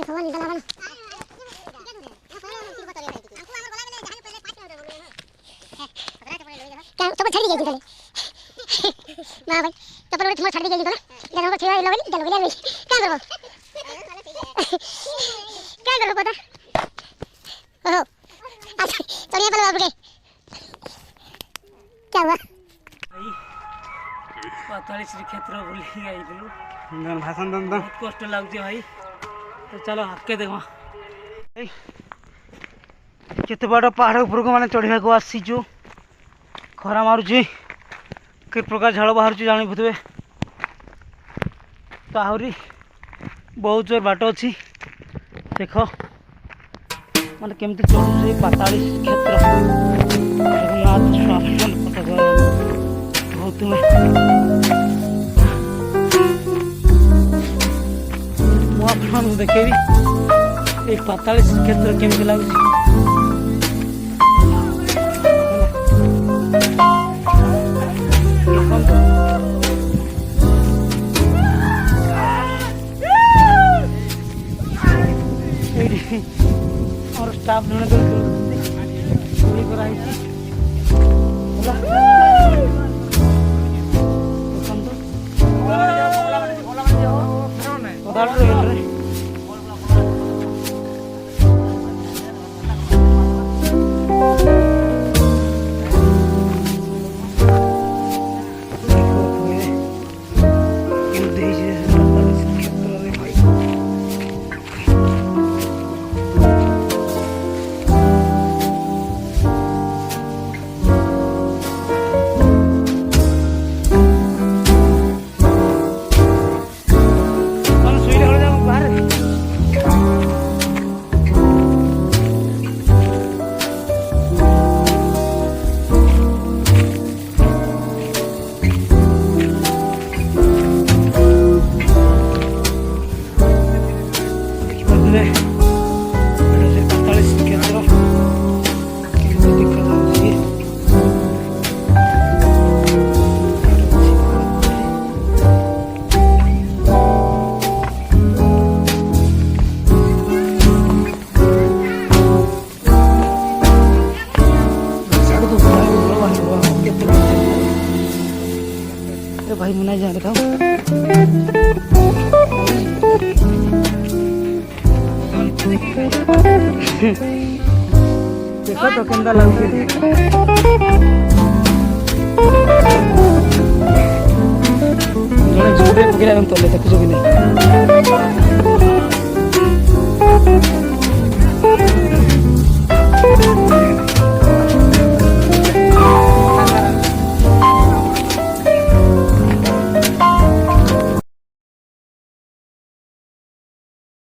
खबर निकल आवन क्या तो छड़ी गई थी ना भाई तो पर थोड़ा छड़ी गई थी ना जब छड़ी लगली चल गई क्या करो पता ओहो अच्छा चलिए पहले बाबू के क्या हुआ पाताली श्री क्षेत्र बुली आइलु नन भाषण दन बहुत कष्ट लागुଛି भाई तो चलो आके देखो केते बड़ पहाड़ ऊपर को माने चढ़िया को आसीचु खरा मारुची कि प्रकार झाड़ बाहर जानी बुझे तो आहरी बहुत जोर बाट अच्छी देख माने केमती चढ़ू पाताली क्षेत्र रघुनाथ शासन बहुत मुझे देखेबी एक पाताली क्षेत्र केमती लगे और स्टाफ जन भाई मुना जा रहा देखो तो केंदा लगे जड़े झूठे पकड़ा तो ले देखो